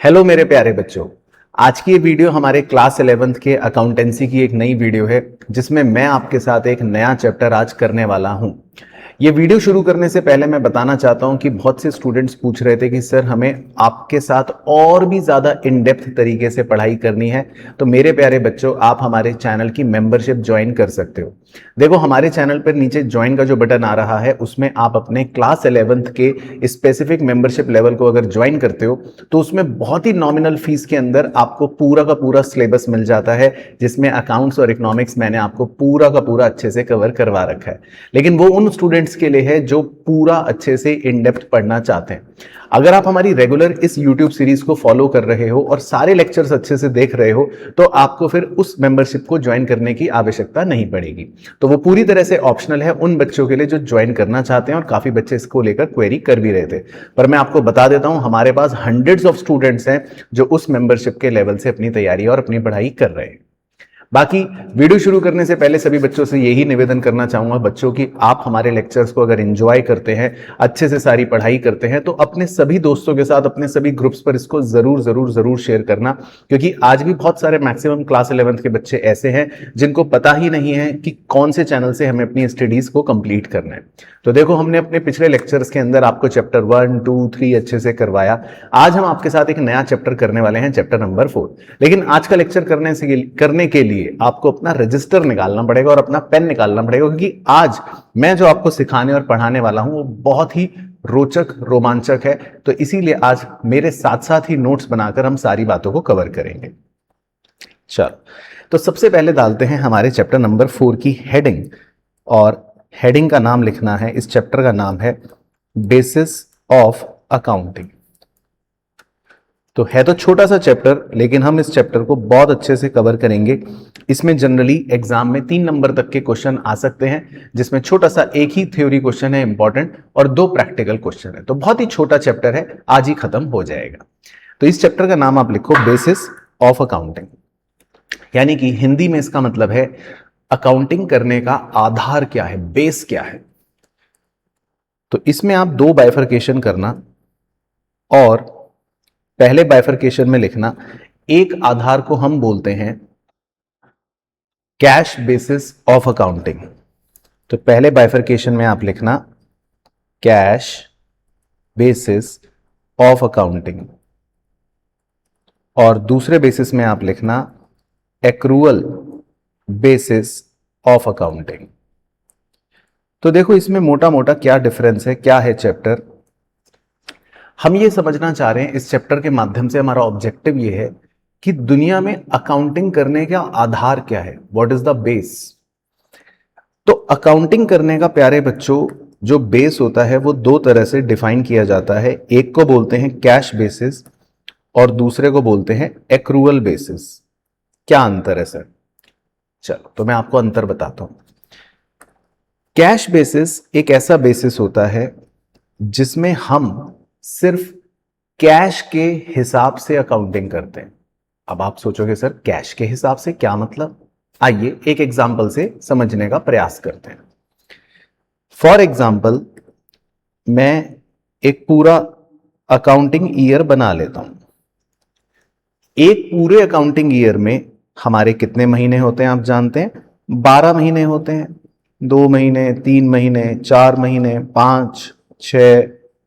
Hello मेरे प्यारे बच्चों। आज की ये वीडियो हमारे क्लास 11th के अकाउंटेंसी की एक नई वीडियो है जिसमें मैं आपके साथ एक नया चैप्टर आज करने वाला हूं। ये वीडियो शुरू करने से पहले मैं बताना चाहता हूं कि बहुत से स्टूडेंट्स पूछ रहे थे कि सर हमें आपके साथ और भी ज़्यादा इन डेप्थ तरीके से पढ़ाई करनी है, तो मेरे प्यारे बच्चों आप हमारे चैनल की मेंबरशिप ज्वाइन कर सकते हो। देखो हमारे चैनल पर नीचे ज्वाइन का जो बटन आ रहा है उसमें आप अपने क्लास 11th के स्पेसिफिक मेंबरशिप लेवल को अगर ज्वाइन करते हो तो उसमें बहुत ही नॉमिनल फीस के अंदर आपको पूरा का पूरा सिलेबस मिल जाता है, जिसमें अकाउंट्स और इकोनॉमिक्स मैंने आपको पूरा का पूरा अच्छे से कवर करवा रखा है। लेकिन वो उन स्टूडेंट्स के लिए है जो पूरा अच्छे से इन डेप्थ पढ़ना चाहते हैं। अगर आप हमारी रेगुलर इस YouTube सीरीज को फॉलो कर रहे हो और सारे लेक्चर्स अच्छे से देख रहे हो तो आपको फिर उस मेंबरशिप को ज्वाइन करने की आवश्यकता नहीं पड़ेगी। तो वो पूरी तरह से ऑप्शनल है उन बच्चों के लिए जो ज्वाइन करना चाहते हैं, और काफी बच्चे इसको लेकर क्वेरी कर भी रहे थे। पर मैं आपको बता देता हूं हमारे पास हंड्रेड्स ऑफ स्टूडेंट्स हैं जो उस मेंबरशिप के लेवल से अपनी तैयारी और अपनी पढ़ाई कर रहे हैं। बाकी वीडियो शुरू करने से पहले सभी बच्चों से यही निवेदन करना चाहूंगा बच्चों की, आप हमारे लेक्चर्स को अगर एंजॉय करते हैं, अच्छे से सारी पढ़ाई करते हैं, तो अपने सभी दोस्तों के साथ अपने सभी ग्रुप्स पर इसको जरूर जरूर जरूर शेयर करना। क्योंकि आज भी बहुत सारे मैक्सिमम क्लास 11th के बच्चे ऐसे हैं जिनको पता ही नहीं है कि कौन से चैनल से हमें अपनी स्टडीज को कंप्लीट करना है। तो देखो हमने अपने पिछले लेक्चर्स के अंदर आपको चैप्टर 1, 2, 3 अच्छे से करवाया। आज हम आपके साथ एक नया चैप्टर करने वाले हैं, चैप्टर नंबर 4। लेकिन आज का लेक्चर करने के लिए आपको अपना रजिस्टर निकालना पड़ेगा और अपना पेन निकालना पड़ेगा, क्योंकि आज मैं जो आपको सिखाने और पढ़ाने वाला हूं वो बहुत ही रोचक रोमांचक है। तो इसीलिए आज मेरे साथ साथ ही नोट्स बनाकर हम सारी बातों को कवर करेंगे। चलो तो सबसे पहले डालते हैं हमारे चैप्टर नंबर 4 की हेडिंग, और हेडिंग का नाम लिखना है, इस चैप्टर का नाम है बेसिस ऑफ अकाउंटिंग। तो है तो छोटा सा चैप्टर, लेकिन हम इस चैप्टर को बहुत अच्छे से कवर करेंगे। इसमें जनरली एग्जाम में 3 नंबर तक के क्वेश्चन आ सकते हैं, जिसमें छोटा सा एक ही थ्योरी क्वेश्चन है इंपॉर्टेंट और 2 प्रैक्टिकल क्वेश्चन है। तो बहुत ही छोटा चैप्टर है, आज ही खत्म हो जाएगा। तो इस चैप्टर का नाम आप लिखो बेसिस ऑफ अकाउंटिंग, यानी कि हिंदी में इसका मतलब है अकाउंटिंग करने का आधार क्या है, बेस क्या है। तो इसमें आप 2 बाइफरकेशन करना, और पहले बाइफरकेशन में लिखना एक आधार को हम बोलते हैं कैश बेसिस ऑफ अकाउंटिंग। तो पहले बाइफरकेशन में आप लिखना कैश बेसिस ऑफ अकाउंटिंग, और दूसरे बेसिस में आप लिखना एक्रूअल बेसिस ऑफ अकाउंटिंग। तो देखो इसमें मोटा मोटा क्या डिफरेंस है, क्या है चैप्टर, हम ये समझना चाह रहे हैं। इस चैप्टर के माध्यम से हमारा ऑब्जेक्टिव ये है कि दुनिया में अकाउंटिंग करने का आधार क्या है, व्हाट इज द बेस। तो अकाउंटिंग करने का प्यारे बच्चों जो बेस होता है वो 2 तरह से डिफाइन किया जाता है। एक को बोलते हैं कैश बेसिस और दूसरे को बोलते हैं एक्रूअल बेसिस। क्या अंतर है सर? चलो तो मैं आपको अंतर बताता हूं। कैश बेसिस एक ऐसा बेसिस होता है जिसमें हम सिर्फ कैश के हिसाब से अकाउंटिंग करते हैं। अब आप सोचोगे सर कैश के हिसाब से क्या मतलब, आइए एक एग्जांपल से समझने का प्रयास करते हैं। फॉर एग्जांपल मैं एक पूरा अकाउंटिंग ईयर बना लेता हूं। एक पूरे अकाउंटिंग ईयर में हमारे कितने महीने होते हैं आप जानते हैं? 12 महीने होते हैं। 2 महीने, 3 महीने, 4 महीने, 5, 6,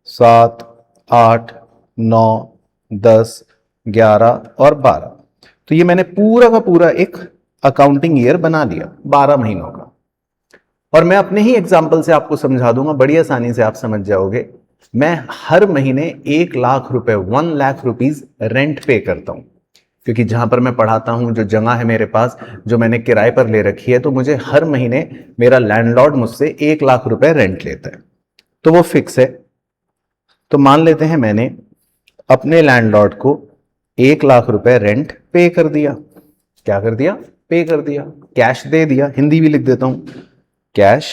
7, 8, 9, 10, 11 और 12। तो ये मैंने पूरा का पूरा एक अकाउंटिंग ईयर बना लिया 12 महीनों का। और मैं अपने ही एग्जाम्पल से आपको समझा दूंगा, बड़ी आसानी से आप समझ जाओगे। मैं हर महीने 1 लाख रुपए 1 लाख रुपीज रेंट पे करता हूं, क्योंकि जहां पर मैं पढ़ाता हूं, जो जगह है मेरे पास जो मैंने किराए पर ले रखी है, तो मुझे हर महीने मेरा लैंडलॉर्ड मुझसे 1 लाख रुपए रेंट लेता है। तो वो फिक्स है। तो मान लेते हैं मैंने अपने लैंडलॉर्ड को 1 लाख रुपए रेंट पे कर दिया। क्या कर दिया? पे कर दिया, कैश दे दिया। हिंदी भी लिख देता हूं, कैश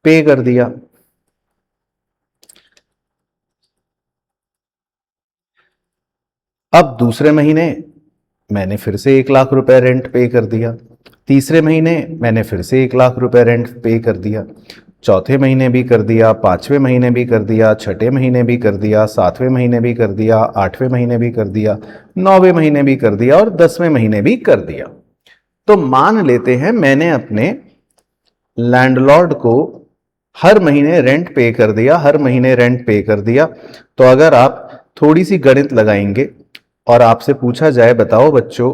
पे कर दिया। अब दूसरे महीने मैंने फिर से 1 लाख रुपए रेंट पे कर दिया। तीसरे महीने मैंने फिर से 1 लाख रुपए रेंट पे कर दिया। चौथे महीने भी कर दिया, पांचवें महीने भी कर दिया, छठे महीने भी कर दिया, सातवें महीने भी कर दिया, आठवें महीने भी कर दिया, नौवें महीने भी कर दिया और 10वें महीने भी कर दिया। तो मान लेते हैं मैंने अपने लैंडलॉर्ड को हर महीने रेंट पे कर दिया, हर महीने रेंट पे कर दिया। तो अगर आप थोड़ी सी गणित लगाएंगे और आपसे पूछा जाए बताओ बच्चों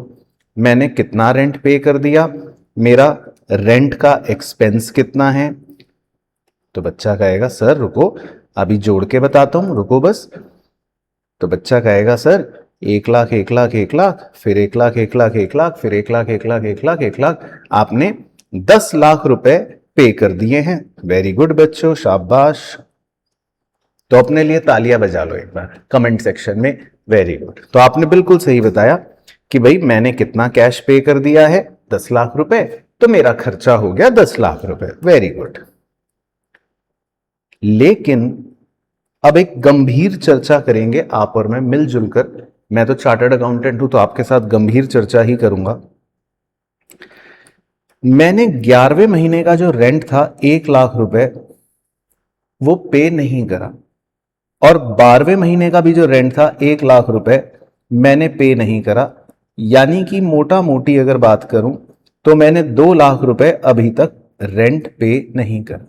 मैंने कितना रेंट पे कर दिया, मेरा रेंट का एक्सपेंस कितना है, तो बच्चा कहेगा सर रुको अभी जोड़ के बताता हूं, रुको बस। तो बच्चा कहेगा सर 1,00,000 1,00,000 1,00,000 फिर 1,00,000 1,00,000 1,00,000 फिर 1,00,000 1,00,000 1,00,000 1,00,000, आपने 10 लाख रुपए पे कर दिए हैं। वेरी गुड बच्चों, शाबाश। तो अपने लिए तालियां बजा लो एक बार कमेंट सेक्शन में, वेरी गुड। तो आपने बिल्कुल सही बताया कि भाई मैंने कितना कैश पे कर दिया है, 10 लाख रुपए, तो मेरा खर्चा हो गया 10 लाख रुपए, वेरी गुड। लेकिन अब एक गंभीर चर्चा करेंगे आप और मैं मिलजुल कर। मैं तो चार्टर्ड अकाउंटेंट हूं तो आपके साथ गंभीर चर्चा ही करूंगा। मैंने 11वें महीने का जो रेंट था 1,00,000 रुपए वो पे नहीं करा, और 12वें महीने का भी जो रेंट था 1,00,000 रुपए मैंने पे नहीं करा। यानी कि मोटा मोटी अगर बात करूं तो मैंने 2 लाख रुपए अभी तक रेंट पे नहीं करा।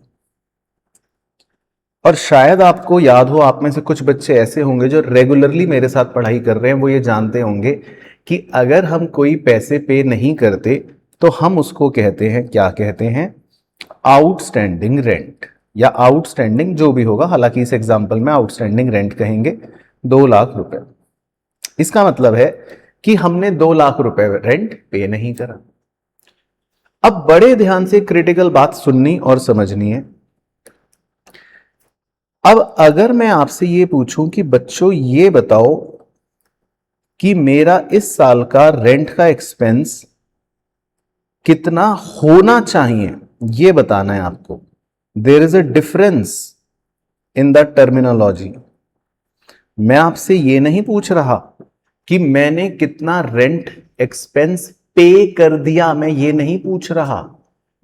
और शायद आपको याद हो, आप में से कुछ बच्चे ऐसे होंगे जो रेगुलरली मेरे साथ पढ़ाई कर रहे हैं, वो ये जानते होंगे कि अगर हम कोई पैसे पे नहीं करते तो हम उसको कहते हैं, क्या कहते हैं, आउटस्टैंडिंग रेंट या आउटस्टैंडिंग जो भी होगा, हालांकि इस एग्जांपल में आउटस्टैंडिंग रेंट कहेंगे। 2 लाख रुपए, इसका मतलब है कि हमने 2 लाख रुपए रेंट पे नहीं करा। अब बड़े ध्यान से क्रिटिकल बात सुननी और समझनी है। अब अगर मैं आपसे ये पूछूं कि बच्चों ये बताओ कि मेरा इस साल का रेंट का एक्सपेंस कितना होना चाहिए, ये बताना है आपको। There is a difference in the terminology. मैं आपसे ये नहीं पूछ रहा कि मैंने कितना रेंट एक्सपेंस पे कर दिया, मैं ये नहीं पूछ रहा।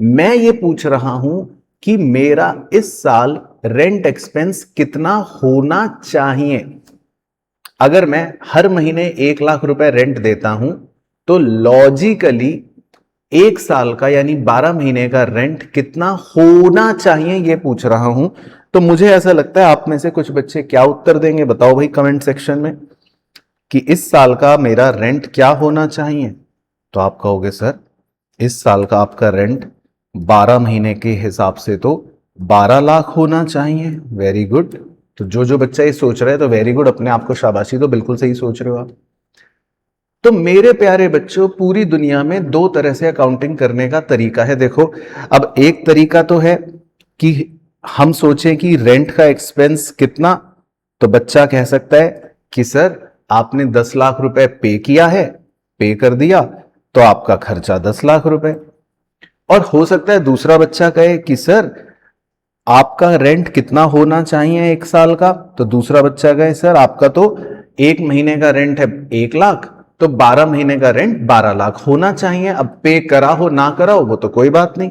मैं ये पूछ रहा हूं कि मेरा इस साल रेंट एक्सपेंस कितना होना चाहिए। अगर मैं हर महीने 1,00,000 रुपए रेंट देता हूं तो लॉजिकली एक साल का यानी 12 महीने का रेंट कितना होना चाहिए ये पूछ रहा हूं। तो मुझे ऐसा लगता है आप में से कुछ बच्चे क्या उत्तर देंगे, बताओ भाई कमेंट सेक्शन में, कि इस साल का मेरा रेंट क्या होना चाहिए। तो आप कहोगे सर इस साल का आपका रेंट 12 महीने के हिसाब से तो 12 लाख होना चाहिए। Very good. तो जो बच्चा ये सोच रहा है तो वेरी गुड, अपने आप को शाबाशी, तो बिल्कुल सही सोच रहे हो आप। तो मेरे प्यारे बच्चों, पूरी दुनिया में 2 तरह से अकाउंटिंग करने का तरीका है। देखो, अब एक तरीका तो है कि हम सोचें कि रेंट का एक्सपेंस कितना, तो बच्चा कह सकता है कि सर आपने 10 लाख रुपए पे किया है, पे कर दिया, तो आपका खर्चा 10 लाख रुपए। और हो सकता है दूसरा बच्चा कहे कि सर आपका रेंट कितना होना चाहिए एक साल का, तो दूसरा बच्चा कहे सर आपका तो 1 महीने का रेंट है 1,00,000, तो 12 महीने का रेंट 12 लाख होना चाहिए। अब पे करा हो ना करा हो वो तो कोई बात नहीं,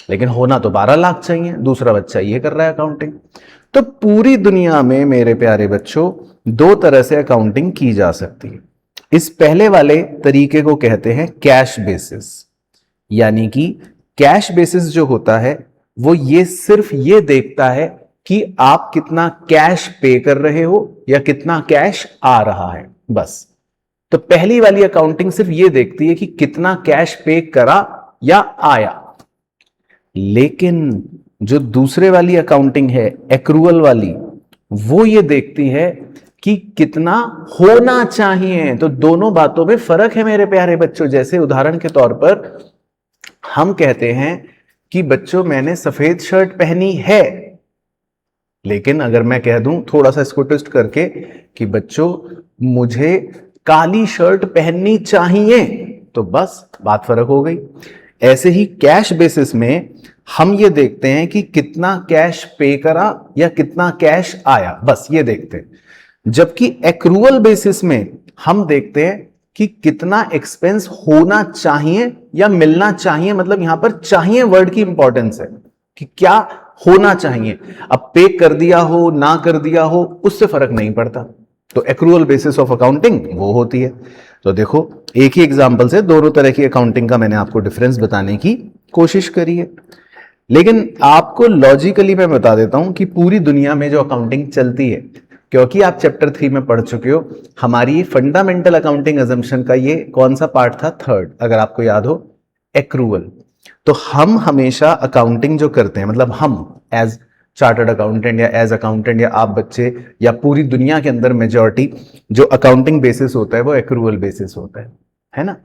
लेकिन होना तो 12 लाख चाहिए। दूसरा बच्चा ये कर रहा है अकाउंटिंग। तो पूरी दुनिया में मेरे प्यारे बच्चों 2 तरह से अकाउंटिंग की जा सकती है। इस पहले वाले तरीके को कहते हैं कैश बेसिस। यानी कि कैश बेसिस जो होता है वो ये सिर्फ ये देखता है कि आप कितना कैश पे कर रहे हो या कितना कैश आ रहा है, बस। तो पहली वाली अकाउंटिंग सिर्फ ये देखती है कि कितना कैश पे करा या आया। लेकिन जो दूसरे वाली अकाउंटिंग है, एक्रूअल वाली, वो ये देखती है कि कितना होना चाहिए। तो दोनों बातों में फर्क है मेरे प्यारे बच्चों। जैसे उदाहरण के तौर पर हम कहते हैं कि बच्चों मैंने सफेद शर्ट पहनी है, लेकिन अगर मैं कह दूं थोड़ा सा इसको ट्विस्ट करके कि बच्चों मुझे काली शर्ट पहननी चाहिए, तो बस बात फर्क हो गई। ऐसे ही कैश बेसिस में हम ये देखते हैं कि कितना कैश पे करा या कितना कैश आया, बस ये देखते हैं। जबकि एक्रूअल बेसिस में हम देखते हैं कि कितना एक्सपेंस होना चाहिए या मिलना चाहिए। मतलब यहां पर चाहिए वर्ड की इंपॉर्टेंस है कि क्या होना चाहिए। अब पे कर दिया हो ना कर दिया हो उससे फर्क नहीं पड़ता। तो एक्रूअल बेसिस ऑफ अकाउंटिंग वो होती है। तो देखो एक ही एग्जांपल से दोनों तरह की अकाउंटिंग का मैंने आपको डिफरेंस बताने की कोशिश करी है। लेकिन आपको लॉजिकली मैं बता देता हूं कि पूरी दुनिया में जो अकाउंटिंग चलती है, क्योंकि आप चैप्टर 3 में पढ़ चुके हो, हमारी फंडामेंटल अकाउंटिंग अजम्पशन का ये कौन सा पार्ट था? थर्ड, अगर आपको याद हो, एक्रूअल। तो हम हमेशा अकाउंटिंग जो करते हैं, मतलब हम एज चार्टर्ड अकाउंटेंट या एज अकाउंटेंट या आप बच्चे या पूरी दुनिया के अंदर मेजॉरिटी जो अकाउंटिंग बेसिस होता है वो एक्रूअल बेसिस होता है ना।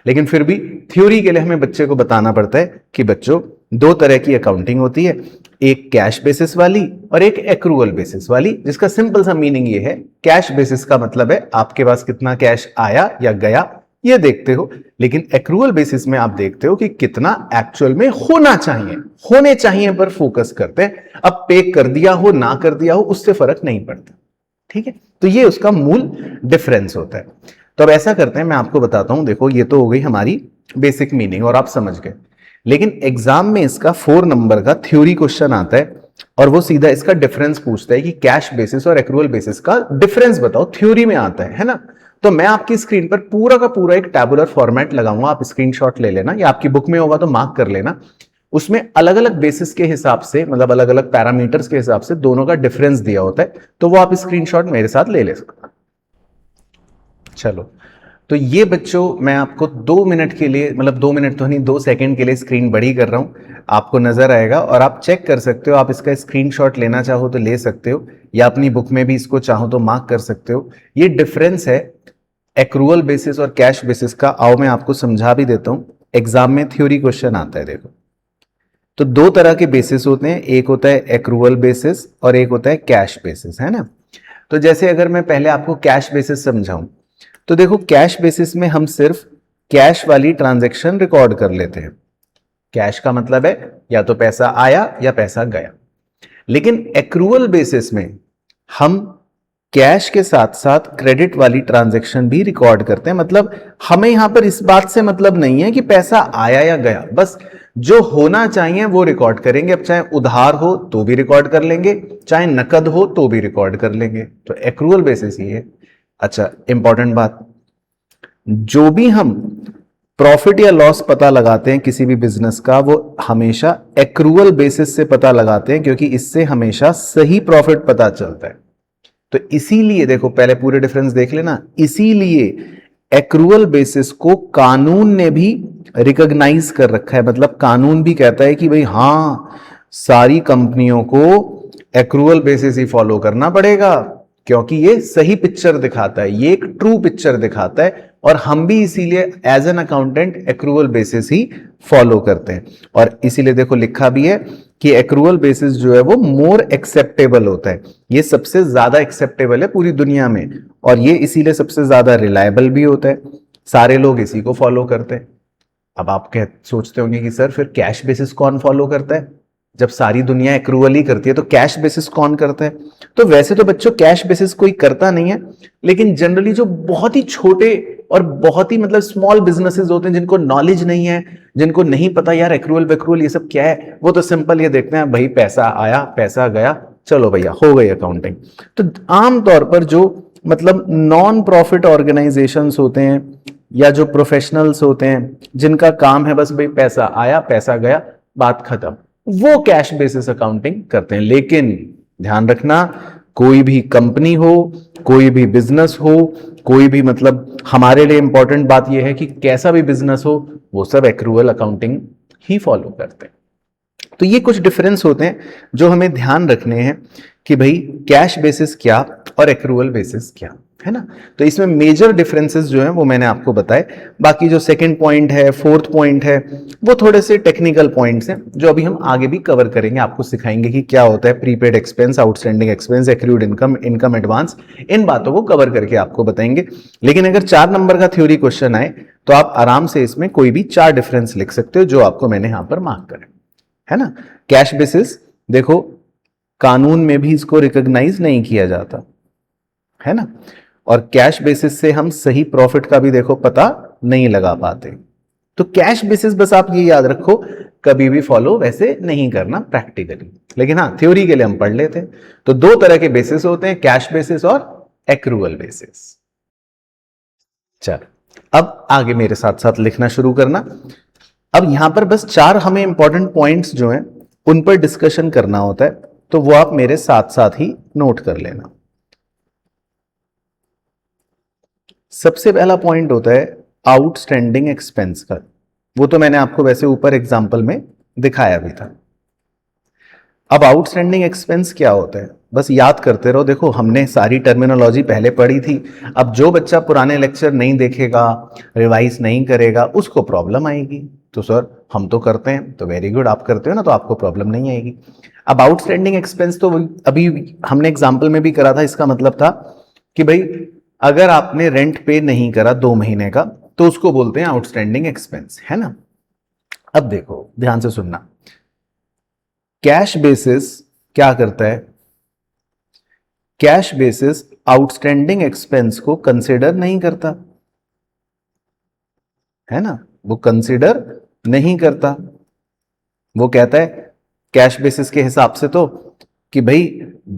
लेकिन फिर भी थ्योरी के लिए हमें बच्चे को बताना पड़ता है कि बच्चों दो तरह की अकाउंटिंग होती है, एक कैश बेसिस वाली और एक एक्रूअल बेसिस वाली, जिसका सिंपल सा मीनिंग ये है, कैश बेसिस का मतलब है आपके पास कितना कैश आया या गया ये देखते हो, लेकिन एक्रूअल बेसिस में आप देखते हो कि कितना एक्चुअल में होना चाहिए, होने चाहिए पर फोकस करते हैं। अब पे कर दिया हो ना कर दिया हो उससे फर्क नहीं पड़ता। ठीक है, तो ये उसका मूल डिफरेंस होता है। तो अब ऐसा करते हैं, मैं आपको बताता हूं। देखो ये तो हो गई हमारी बेसिक मीनिंग और आप समझ गए, लेकिन एग्जाम में इसका 4 नंबर का थ्योरी क्वेश्चन आता है और वो सीधा इसका डिफरेंस पूछता है कि कैश बेसिस और एक्रूअल बेसिस का डिफरेंस बताओ, थ्योरी में आता है ना। तो मैं आपकी स्क्रीन पर पूरा का पूरा एक टैबुलर फॉर्मेट लगाऊंगा, आप स्क्रीनशॉट ले लेना या आपकी बुक में होगा तो मार्क कर लेना। उसमें अलग अलग बेसिस के हिसाब से, मतलब अलग अलग पैरामीटर्स के हिसाब से दोनों का डिफरेंस दिया होता है, तो वो आप स्क्रीनशॉट मेरे साथ ले सकते। चलो, तो ये बच्चों मैं आपको 2 मिनट के लिए, मतलब 2 मिनट तो नहीं 2 सेकंड के लिए स्क्रीन बड़ी कर रहा हूं, आपको नजर आएगा और आप चेक कर सकते हो। आप इसका स्क्रीनशॉट लेना चाहो तो ले सकते हो या अपनी बुक में भी इसको चाहो तो मार्क कर सकते हो। ये डिफरेंस है एक्रूअल बेसिस और कैश बेसिस का। आओ मैं आपको समझा भी देता हूं, एग्जाम में थ्योरी क्वेश्चन आता है। देखो, तो दो तरह के बेसिस होते हैं, एक होता है एक्रूअल बेसिस और एक होता है कैश बेसिस, है ना। तो जैसे अगर मैं पहले आपको कैश बेसिस समझाऊं, तो देखो कैश बेसिस में हम सिर्फ कैश वाली ट्रांजैक्शन रिकॉर्ड कर लेते हैं। कैश का मतलब है या तो पैसा आया या पैसा गया। लेकिन एक्रूअल बेसिस में हम कैश के साथ साथ क्रेडिट वाली ट्रांजैक्शन भी रिकॉर्ड करते हैं। मतलब हमें यहां पर इस बात से मतलब नहीं है कि पैसा आया या गया, बस जो होना चाहिए वो रिकॉर्ड करेंगे। अब चाहे उधार हो तो भी रिकॉर्ड कर लेंगे, चाहे नकद हो तो भी रिकॉर्ड कर लेंगे। तो एक्रूअल बेसिस ही है। अच्छा, इंपॉर्टेंट बात, जो भी हम प्रॉफिट या लॉस पता लगाते हैं किसी भी बिजनेस का, वो हमेशा एक्रूअल बेसिस से पता लगाते हैं, क्योंकि इससे हमेशा सही प्रॉफिट पता चलता है। तो इसीलिए देखो, पहले पूरे डिफरेंस देख लेना, इसीलिए एक्रूअल बेसिस को कानून ने भी रिकॉग्नाइज कर रखा है। मतलब कानून भी कहता है कि भाई हां, सारी कंपनियों को एक्रूअल बेसिस ही फॉलो करना पड़ेगा, क्योंकि ये सही पिक्चर दिखाता है, ये एक ट्रू पिक्चर दिखाता है। और हम भी इसीलिए as an accountant accrual basis ही फॉलो करते हैं। और इसीलिए देखो लिखा भी है कि एक्रूअल बेसिस जो है वो मोर एक्सेप्टेबल होता है। ये सबसे ज्यादा एक्सेप्टेबल है पूरी दुनिया में, और ये इसीलिए सबसे ज्यादा रिलायबल भी होता है। सारे लोग इसी को फॉलो करते हैं। अब आप सोचते होंगे कि सर फिर कैश बेसिस कौन फॉलो करता है? जब सारी दुनिया एक्रूअल ही करती है तो कैश बेसिस कौन करता है? तो वैसे तो बच्चों कैश बेसिस कोई करता नहीं है, लेकिन जनरली जो बहुत ही छोटे और बहुत ही मतलब स्मॉल बिजनेसेस होते हैं, जिनको नॉलेज नहीं है, जिनको नहीं पता यार एक्रूअल वेक्रूअल ये सब क्या है, वो तो सिंपल ये देखते हैं भाई पैसा आया पैसा गया, चलो भैया हो गई अकाउंटिंग। तो आमतौर पर जो मतलब नॉन प्रॉफिट ऑर्गेनाइजेशंस होते हैं या जो प्रोफेशनल्स होते हैं, जिनका काम है बस भाई पैसा आया पैसा गया बात खत्म, वो कैश बेसिस अकाउंटिंग करते हैं। लेकिन ध्यान रखना, कोई भी कंपनी हो, कोई भी बिजनेस हो, कोई भी मतलब हमारे लिए इंपॉर्टेंट बात यह है कि कैसा भी बिजनेस हो वो सब एक्रूअल अकाउंटिंग ही फॉलो करते हैं। तो ये कुछ डिफरेंस होते हैं जो हमें ध्यान रखने हैं कि भाई कैश बेसिस क्या और एक्रूअल बेसिस क्या है ना। तो इसमें मेजर डिफरेंसेस जो हैं वो मैंने आपको बताए। बाकी जो सेकंड पॉइंट है, फोर्थ पॉइंट है, वो थोड़े से टेक्निकल पॉइंट्स हैं जो अभी हम आगे भी कवर करेंगे। आपको सिखाएंगे कि क्या होता है prepaid expense, outstanding expense, accrued income, income advance, इन बातों को कवर करके आपको बताएंगे। लेकिन अगर 4 नंबर का थ्योरी क्वेश्चन आए तो आप आराम से इसमें कोई भी 4 डिफरेंस लिख सकते हो, जो आपको मैंने यहां पर मार्क करे, है ना। कैश बेसिस देखो कानून में भी इसको रिकॉग्नाइज नहीं किया जाता, है ना। और कैश बेसिस से हम सही प्रॉफिट का भी देखो पता नहीं लगा पाते। तो कैश बेसिस बस आप ये याद रखो, कभी भी फॉलो वैसे नहीं करना प्रैक्टिकली, लेकिन हाँ थ्योरी के लिए हम पढ़ लेते हैं। तो दो तरह के बेसिस होते हैं, कैश बेसिस और एक्रूअल बेसिस। चलो अब आगे मेरे साथ साथ लिखना शुरू करना। अब यहां पर बस चार हमें इंपॉर्टेंट पॉइंट्स जो हैं उन पर डिस्कशन करना होता है, तो वो आप मेरे साथ साथ ही नोट कर लेना। सबसे पहला पॉइंट होता है आउटस्टैंडिंग एक्सपेंस का। वो तो मैंने आपको वैसे ऊपर एग्जांपल में दिखाया भी था। अब आउटस्टैंडिंग एक्सपेंस क्या होता है, बस याद करते रहो। देखो हमने सारी टर्मिनोलॉजी पहले पढ़ी थी। अब जो बच्चा पुराने लेक्चर नहीं देखेगा, रिवाइज नहीं करेगा, उसको प्रॉब्लम आएगी। तो सर हम तो करते हैं, तो वेरी गुड, आप करते हो ना, तो आपको प्रॉब्लम नहीं आएगी। अब आउटस्टैंडिंग एक्सपेंस तो अभी हमने एग्जाम्पल में भी करा था। इसका मतलब था कि भाई अगर आपने रेंट पे नहीं करा 2 महीने का, तो उसको बोलते हैं आउटस्टैंडिंग एक्सपेंस, है ना। अब देखो ध्यान से सुनना, कैश बेसिस क्या करता है, कैश बेसिस आउटस्टैंडिंग एक्सपेंस को कंसिडर नहीं करता, है ना, वो कंसिडर नहीं करता। वो कहता है कैश बेसिस के हिसाब से तो कि भाई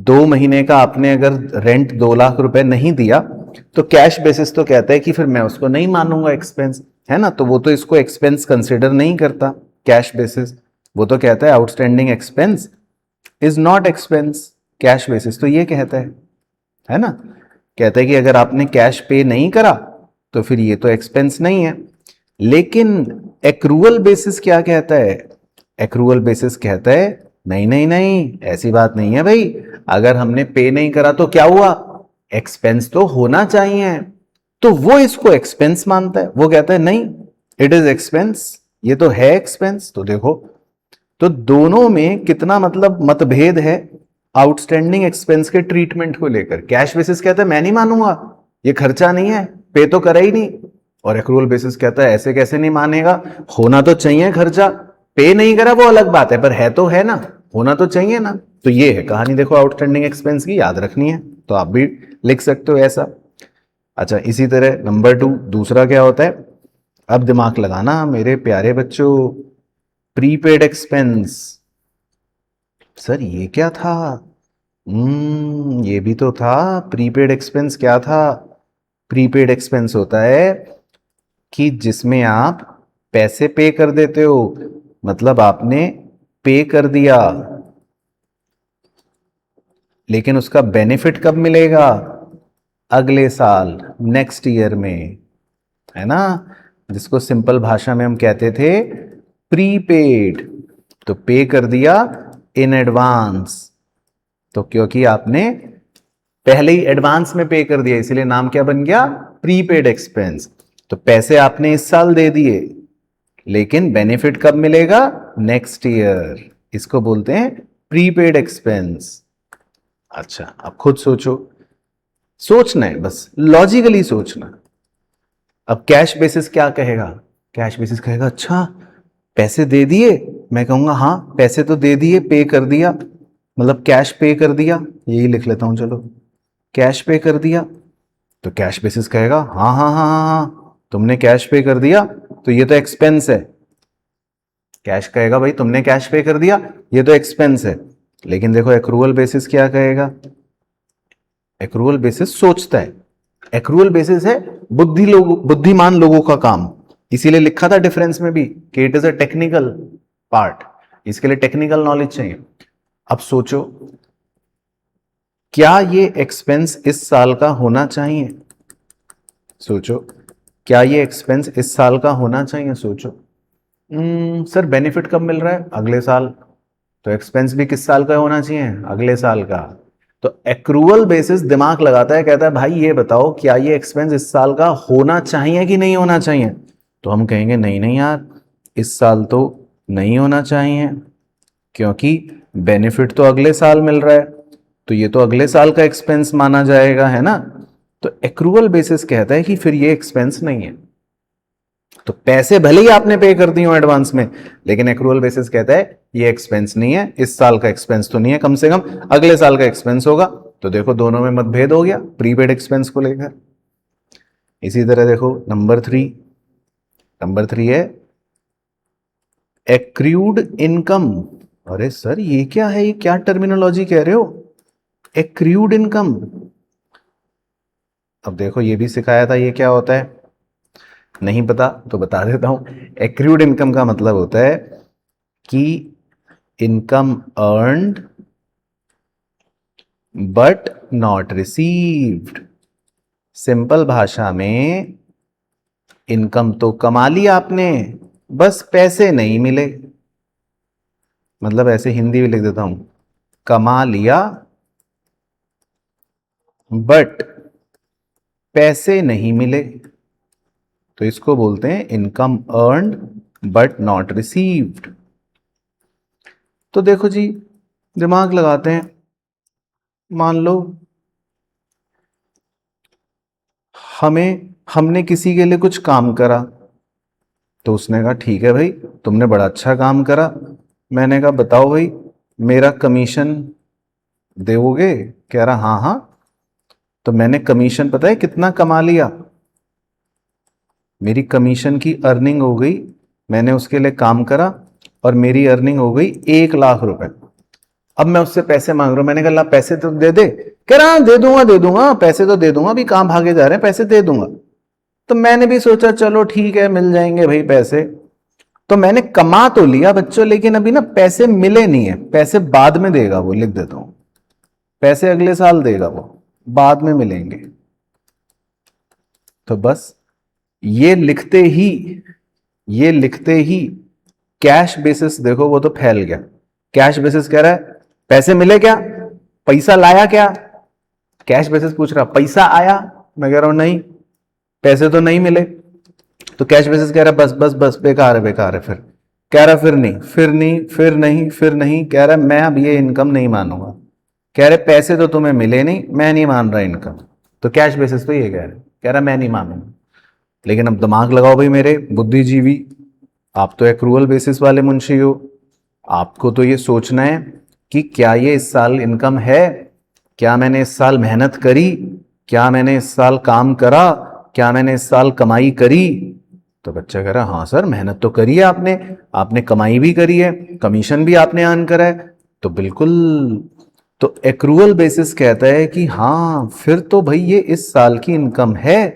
2 महीने का आपने अगर रेंट 2 लाख रुपए नहीं दिया, तो कैश बेसिस तो कहता है कि फिर मैं उसको नहीं मानूंगा एक्सपेंस, है ना। तो वो तो इसको एक्सपेंस कंसिडर नहीं करता कैश बेसिस। वो तो कहता है outstanding expense is not expense. Cash basis तो ये कहता है ना, कहता है कि अगर आपने कैश पे नहीं करा तो फिर ये तो एक्सपेंस नहीं है। लेकिन एक्रूअल बेसिस क्या कहता है, एक्रूअल बेसिस कहता है नहीं नहीं नहीं, ऐसी बात नहीं है भाई, अगर हमने पे नहीं करा तो क्या हुआ, एक्सपेंस तो होना चाहिए। तो वो इसको एक्सपेंस मानता है, वो कहता है नहीं इट इज एक्सपेंस, ये तो है एक्सपेंस। तो देखो, तो दोनों में कितना मतलब मतभेद है आउटस्टैंडिंग एक्सपेंस के ट्रीटमेंट को लेकर। कैश बेसिस कहता है मैं नहीं मानूंगा, ये खर्चा नहीं है, पे तो करा ही नहीं। और एक्रूअल बेसिस कहता है ऐसे कैसे नहीं मानेगा, होना तो चाहिए खर्चा, पे नहीं करा वो अलग बात है, पर है तो है ना, होना तो चाहिए ना। तो ये है कहानी, देखो आउटस्टैंडिंग एक्सपेंस की याद रखनी है तो आप भी लिख सकते हो ऐसा। अच्छा इसी तरह नंबर 2 दूसरा क्या होता है, अब दिमाग लगाना मेरे प्यारे बच्चों, प्रीपेड एक्सपेंस। सर ये क्या था, ये भी तो था। प्रीपेड एक्सपेंस क्या था, प्रीपेड एक्सपेंस होता है कि जिसमें आप पैसे पे कर देते हो, मतलब आपने पे कर दिया, लेकिन उसका बेनिफिट कब मिलेगा, अगले साल, नेक्स्ट ईयर में, है ना। जिसको सिंपल भाषा में हम कहते थे प्रीपेड। तो पे कर दिया इन एडवांस, तो क्योंकि आपने पहले ही एडवांस में पे कर दिया इसलिए नाम क्या बन गया, प्रीपेड एक्सपेंस। तो पैसे आपने इस साल दे दिए, लेकिन बेनिफिट कब मिलेगा, नेक्स्ट ईयर। इसको बोलते हैं प्रीपेड एक्सपेंस। अच्छा अब खुद सोचो, सोचना है बस, लॉजिकली सोचना। अब कैश बेसिस क्या कहेगा, कैश बेसिस कहेगा अच्छा पैसे दे दिए, मैं कहूंगा हाँ पैसे तो दे दिए, पे कर दिया, मतलब कैश पे कर दिया, यही लिख लेता हूं चलो, कैश पे कर दिया। तो कैश बेसिस कहेगा हाँ हाँ हाँ हाँ हाँ तुमने कैश पे कर दिया, तो ये तो एक्सपेंस है। कैश कहेगा भाई तुमने कैश पे कर दिया, ये तो एक्सपेंस है। लेकिन देखो एक्रूअल बेसिस क्या कहेगा, एक्रूअल बेसिस सोचता है, एक्रूअल बेसिस है बुद्धिमान लोगों का काम। इसीलिए लिखा था डिफरेंस में भी कि it is a technical part, इसके लिए टेक्निकल नॉलेज चाहिए। अब सोचो क्या ये एक्सपेंस इस साल का होना चाहिए, सोचो क्या ये एक्सपेंस इस साल का होना चाहिए, सोचो। सर बेनिफिट कब मिल रहा है, अगले साल, तो एक्सपेंस भी किस साल का होना चाहिए, अगले साल का। तो एक्रूअल बेसिस दिमाग लगाता है, कहता है भाई ये बताओ क्या ये एक्सपेंस इस साल का होना चाहिए कि नहीं होना चाहिए। तो हम कहेंगे नहीं नहीं यार, इस साल तो नहीं होना चाहिए, क्योंकि बेनिफिट तो अगले साल मिल रहा है, तो ये तो अगले साल का एक्सपेंस माना जाएगा, है ना। तो एक्रूअल बेसिस कहता है कि फिर ये एक्सपेंस नहीं है। तो पैसे भले ही आपने पे कर दिए हो एडवांस में, लेकिन एक्रूअल बेसिस कहता है ये एक्सपेंस नहीं है, इस साल का एक्सपेंस तो नहीं है, कम से कम अगले साल का एक्सपेंस होगा। तो देखो दोनों में मतभेद हो गया प्रीपेड एक्सपेंस को लेकर। इसी तरह देखो नंबर 3, नंबर 3 है एक्रूड इनकम। अरे सर ये क्या है, ये क्या टर्मिनोलॉजी कह रहे हो, एक्रूड इनकम। अब देखो ये भी सिखाया था, ये क्या होता है, नहीं पता तो बता देता हूं। एक्रूड इनकम का मतलब होता है कि income earned but not received. Simple भाषा में इनकम तो कमा ली आपने, बस पैसे नहीं मिले। मतलब ऐसे हिंदी में लिख देता हूं, कमा लिया बट पैसे नहीं मिले, तो इसको बोलते हैं income earned but not received. तो देखो जी, दिमाग लगाते हैं। मान लो हमने किसी के लिए कुछ काम करा, तो उसने कहा ठीक है भाई, तुमने बड़ा अच्छा काम करा। मैंने कहा बताओ भाई, मेरा कमीशन दोगे? कह रहा हाँ हाँ। तो मैंने कमीशन पता है कितना कमा लिया, मेरी कमीशन की अर्निंग हो गई, मैंने उसके लिए काम करा और मेरी अर्निंग हो गई 1 लाख रुपए। अब मैं उससे पैसे मांग रहा हूं, मैंने कहा ला पैसे तो दे दे। कह रहा हाँ, दे दूंगा, पैसे तो दे दूंगा, अभी कहां भागे जा रहे हैं, पैसे दे दूंगा। तो मैंने भी सोचा चलो ठीक है, मिल जाएंगे भाई पैसे। तो मैंने कमा तो लिया बच्चों, लेकिन अभी ना पैसे मिले नहीं है। पैसे बाद में देगा वो, लिख देता हूं, पैसे अगले साल देगा वो, बाद में मिलेंगे। तो बस ये लिखते ही ये लिखते ही कैश बेसिस देखो वो तो फैल गया। कैश बेसिस कह रहा है पैसे मिले क्या, पैसा लाया क्या। कैश बेसिस पूछ रहा पैसा आया, मैं कह रहा हूं नहीं, पैसे तो नहीं मिले। तो कैश बेसिस कह रहा है बस बस बस, बेकार है बेकार है। फिर कह रहा फिर नहीं फिर नहीं फिर नहीं फिर नहीं, कह रहा मैं अब ये इनकम नहीं मानूंगा। कह रहे पैसे तो तुम्हें मिले नहीं, मैं नहीं मान रहा इनकम। तो कैश बेसिस तो ये कह रहा मैं नहीं मानूंगा। लेकिन अब दिमाग लगाओ भाई मेरे बुद्धिजीवी, आप तो एक्रूअल बेसिस वाले मुंशी हो। आपको तो ये सोचना है कि क्या ये इस साल इनकम है, क्या मैंने इस साल मेहनत करी, क्या मैंने इस साल काम करा, क्या मैंने इस साल कमाई करी। तो बच्चा कह रहा हाँ सर मेहनत तो करी है आपने, आपने कमाई भी करी है, कमीशन भी आपने अर्न करा है। तो बिल्कुल, तो एक्रूअल बेसिस कहता है कि हाँ फिर तो भाई ये इस साल की इनकम है।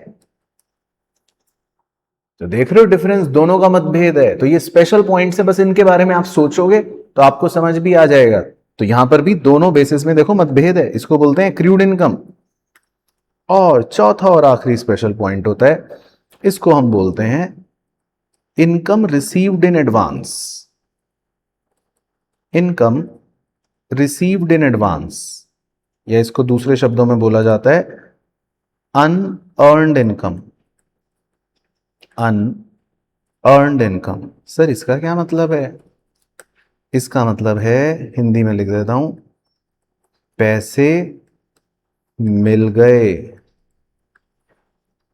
तो देख रहे हो डिफरेंस, दोनों का मतभेद है। तो ये स्पेशल पॉइंट से बस इनके बारे में आप सोचोगे तो आपको समझ भी आ जाएगा। तो यहां पर भी दोनों बेसिस में देखो मतभेद है, इसको बोलते हैं एक्रूड इनकम। और चौथा और आखिरी स्पेशल पॉइंट होता है, इसको हम बोलते हैं income received in advance. Income received in advance, या इसको दूसरे शब्दों में बोला जाता है unearned income. Unearned income, sir इसका क्या मतलब है? इसका मतलब है, हिंदी में लिख देता हूं, पैसे मिल गए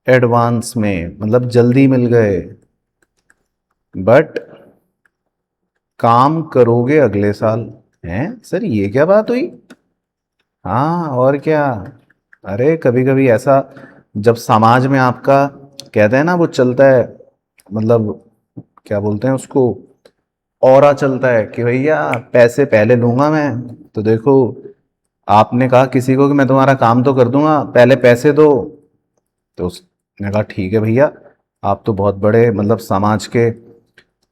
एडवांस में, मतलब जल्दी मिल गए, बट काम करोगे अगले साल। हैं सर ये क्या बात हुई? हाँ और क्या। अरे कभी कभी ऐसा, जब समाज में आपका कहते हैं ना वो चलता है, मतलब क्या बोलते हैं उसको, ऑरा चलता है कि भैया पैसे पहले लूंगा मैं। तो देखो, आपने कहा किसी को कि मैं तुम्हारा काम तो कर दूंगा, पहले पैसे दो। तो उसने कहा ठीक है भैया, आप तो बहुत बड़े मतलब समाज के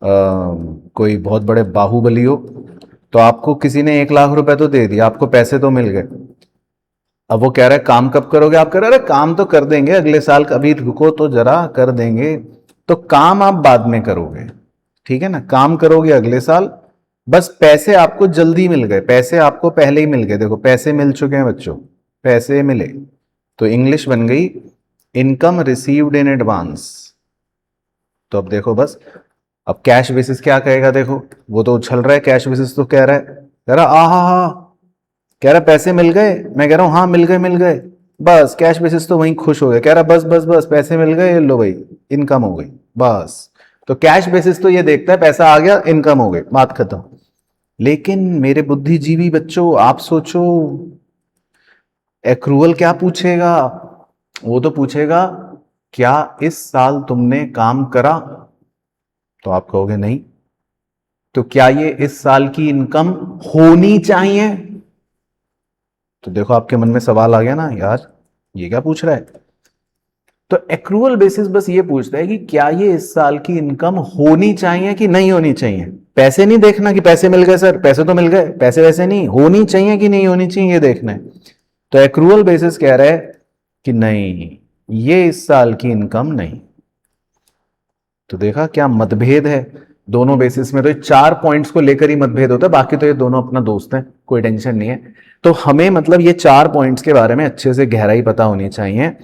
कोई बहुत बड़े बाहुबली हो, तो आपको किसी ने 1 लाख रुपए तो दे दिया, आपको पैसे तो मिल गए। अब वो कह रहा है काम कब करोगे? आप कह रहे अरे काम तो कर देंगे अगले साल, कभी रुको तो जरा, कर देंगे। तो काम आप बाद में करोगे, ठीक है ना, काम करोगे अगले साल, बस पैसे आपको जल्दी मिल गए, पैसे आपको पहले ही मिल गए। देखो पैसे मिल चुके हैं बच्चों, पैसे मिले। तो इंग्लिश बन गई इनकम रिसीव्ड इन एडवांस। तो अब देखो बस, अब कैश बेसिस क्या कहेगा, देखो वो तो उछल रहा है, कैश बेसिस तो कह रहा आ हा, कह रहा पैसे मिल गए, मैं कह रहा हूं हाँ मिल गए मिल गए। बस कैश बेसिस तो वहीं खुश हो गया, कह रहा बस बस बस पैसे मिल गए, लो भाई इनकम हो गई बस। तो कैश बेसिस तो ये देखता है पैसा आ गया, इनकम हो गई, बात खत्म। लेकिन मेरे बुद्धिजीवी बच्चों आप सोचो, एक्रूअल क्या पूछेगा? वो तो पूछेगा क्या इस साल तुमने काम करा? तो आप कहोगे नहीं, तो क्या ये इस साल की इनकम होनी चाहिए? तो देखो आपके मन में सवाल आ गया ना, यार ये क्या पूछ रहा है। तो एक्रूअल बेसिस बस ये पूछता है कि क्या ये इस साल की इनकम होनी चाहिए कि नहीं होनी चाहिए। पैसे नहीं देखना कि पैसे मिल गए सर, पैसे तो मिल गए, पैसे वैसे नहीं, होनी चाहिए कि नहीं होनी चाहिए ये देखना है। तो एक्रूअल बेसिस कह रहा है कि नहीं, ये इस साल की इनकम नहीं। तो देखा क्या मतभेद है दोनों बेसिस में। तो 4 पॉइंट्स को लेकर ही मतभेद होता है, बाकी तो ये दोनों अपना दोस्त हैं, कोई टेंशन नहीं है। तो हमें मतलब ये 4 पॉइंट्स के बारे में अच्छे से गहराई पता होनी चाहिए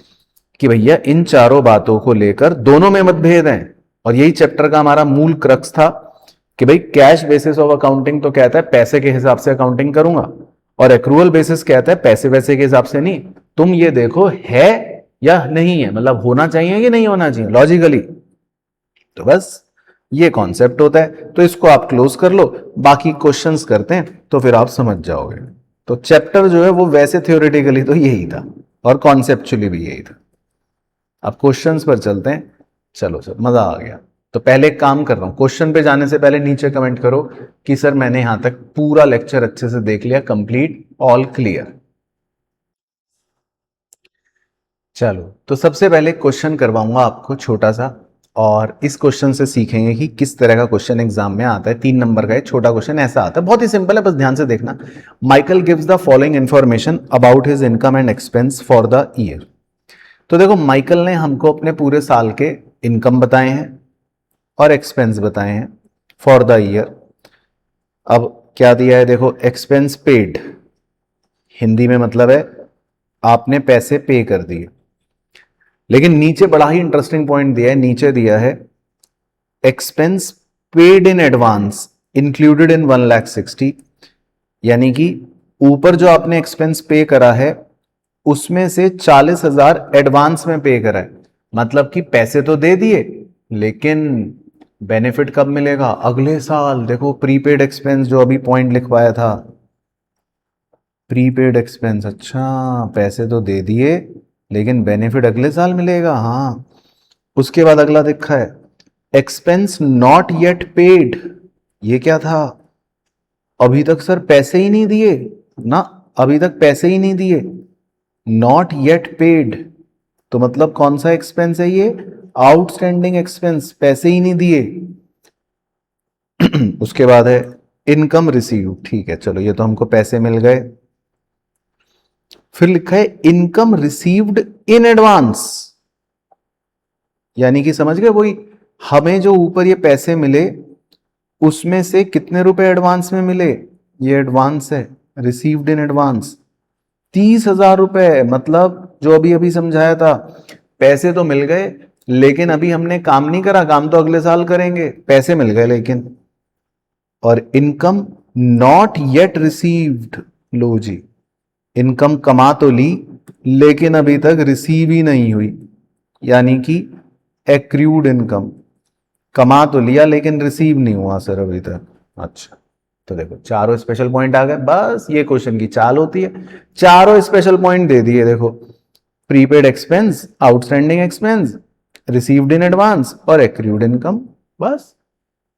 कि भैया इन चारों बातों को लेकर दोनों में मतभेद हैं। और यही चैप्टर का हमारा मूल क्रक्स था कि भाई कैश बेसिस ऑफ अकाउंटिंग तो कहता है पैसे के हिसाब से अकाउंटिंग करूंगा, और एक्रूअल बेसिस कहता है पैसे वैसे के हिसाब से नहीं, तुम ये देखो है या नहीं है, मतलब होना चाहिए कि नहीं होना चाहिए लॉजिकली। तो बस ये कॉन्सेप्ट होता है। तो इसको आप क्लोज कर लो, बाकी क्वेश्चंस करते हैं तो फिर आप समझ जाओगे। तो चैप्टर जो है वो वैसे थ्योरेटिकली तो यही था और कॉन्सेप्चुअली भी यही था। अब क्वेश्चंस पर चलते हैं। चलो सर, मजा आ गया। तो पहले एक काम कर रहा हूं, क्वेश्चन पे जाने से पहले नीचे कमेंट करो कि सर मैंने यहां तक पूरा लेक्चर अच्छे से देख लिया, कंप्लीट, ऑल क्लियर। चलो, तो सबसे पहले क्वेश्चन करवाऊंगा आपको छोटा सा, और इस क्वेश्चन से सीखेंगे कि किस तरह का क्वेश्चन एग्जाम में आता है। 3 नंबर का एक छोटा क्वेश्चन ऐसा आता है, बहुत ही सिंपल है, बस ध्यान से देखना। Michael gives the following information about his income and expense for the year. तो देखो माइकल ने हमको अपने पूरे साल के इनकम बताए हैं और एक्सपेंस बताए हैं फॉर द ईयर। अब क्या दिया है देखो, एक्सपेंस पेड, हिंदी में मतलब है आपने पैसे पे कर दिए। लेकिन नीचे बड़ा ही इंटरेस्टिंग पॉइंट दिया है, नीचे दिया है expense paid in advance included in 1,60,000, यानी कि ऊपर जो आपने एक्सपेंस पे करा है उसमें से 40,000 एडवांस में पे करा है। मतलब कि पैसे तो दे दिए, लेकिन बेनिफिट कब मिलेगा? अगले साल। देखो प्रीपेड एक्सपेंस जो अभी पॉइंट लिखवाया था, प्रीपेड एक्सपेंस, अच्छा पैसे तो दे दिए लेकिन बेनिफिट अगले साल मिलेगा। हाँ, उसके बाद अगला लिखा है एक्सपेंस नॉट येट पेड। ये क्या था? अभी तक सर पैसे ही नहीं दिए ना, अभी तक पैसे ही नहीं दिए, नॉट येट पेड। तो मतलब कौन सा एक्सपेंस है ये? आउटस्टैंडिंग एक्सपेंस, पैसे ही नहीं दिए। उसके बाद है इनकम रिसीव, ठीक है चलो ये तो हमको पैसे मिल गए। फिर लिखा है इनकम रिसीव्ड इन एडवांस, यानी कि समझ गए वही, हमें जो ऊपर ये पैसे मिले उसमें से कितने रुपए एडवांस में मिले? ये एडवांस है, रिसीव्ड इन एडवांस 30,000 रुपए। मतलब जो अभी अभी समझाया था, पैसे तो मिल गए लेकिन अभी हमने काम नहीं करा, काम तो अगले साल करेंगे, पैसे मिल गए लेकिन। और इनकम नॉट येट रिसीव्ड, लो जी, इनकम कमा तो ली लेकिन अभी तक रिसीव ही नहीं हुई, यानी कि एक्रूड इनकम, कमा तो लिया लेकिन रिसीव नहीं हुआ सर अभी तक। अच्छा, तो देखो चारों स्पेशल पॉइंट आ गए, बस ये क्वेश्चन की चाल होती है, चारों स्पेशल पॉइंट दे दिए। देखो prepaid expense, outstanding expense, received in advance और एक्रूड इनकम, बस।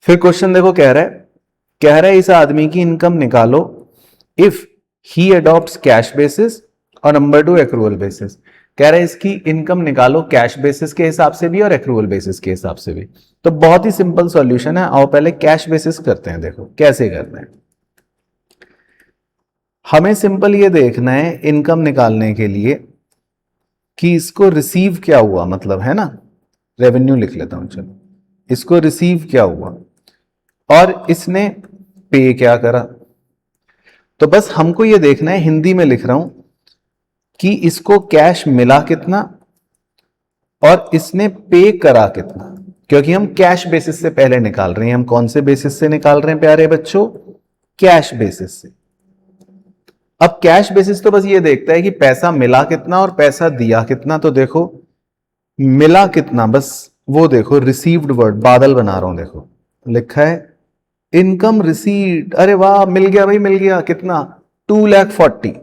फिर क्वेश्चन देखो कह रहा है इस आदमी की इनकम निकालो if he adopts cash basis और नंबर 2 एक्रूअल बेसिस। कह रहा है इसकी इनकम निकालो कैश बेसिस के हिसाब से भी और एक्रूअल बेसिस के हिसाब से भी। तो बहुत ही सिंपल सॉल्यूशन है, आओ पहले कैश बेसिस करते हैं। देखो कैसे करते हैं, हमें सिंपल ये देखना है इनकम निकालने के लिए कि इसको रिसीव क्या हुआ, मतलब है ना, रेवेन्यू लिख लेता हूं, चलो इसको रिसीव क्या हुआ और इसने पे क्या करा। तो बस हमको ये देखना है, हिंदी में लिख रहा हूं कि इसको कैश मिला कितना और इसने पे करा कितना, क्योंकि हम कैश बेसिस से पहले निकाल रहे हैं। हम कौन से बेसिस से निकाल रहे हैं प्यारे बच्चों? कैश बेसिस से। अब कैश बेसिस तो बस ये देखता है कि पैसा मिला कितना और पैसा दिया कितना। तो देखो मिला कितना, बस वो देखो रिसीव्ड वर्ड बादल बना रहा हूं, देखो लिखा है इनकम रिसीव्ड। अरे वाह, मिल गया भाई, मिल गया कितना? 2,40,000।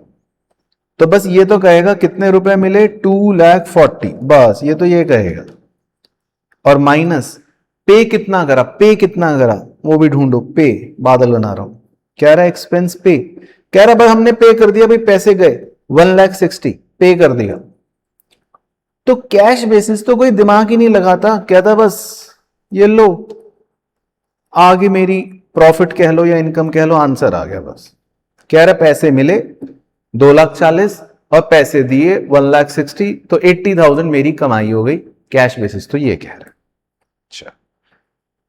तो बस ये तो कहेगा कितने रुपए मिले, 2,40,000, बस ये तो ये कहेगा। और माइनस पे कितना करा, पे कितना करा, वो भी ढूंढो, पे, बादल बना रहा हूं। कह रहा है एक्सपेंस पे, कह रहा भाई हमने पे कर दिया, भाई पैसे गए 1,60,000 पे कर दिया। तो कैश बेसिस तो कोई दिमाग ही नहीं लगाता, कहता बस ये लो, आगे मेरी प्रॉफिट कह लो या इनकम कह लो, आंसर आ गया बस। कह रहा पैसे मिले 2,40,000 और पैसे दिए 1,60,000, तो 80,000 मेरी कमाई हो गई कैश बेसिस, तो ये कह रहा है। अच्छा,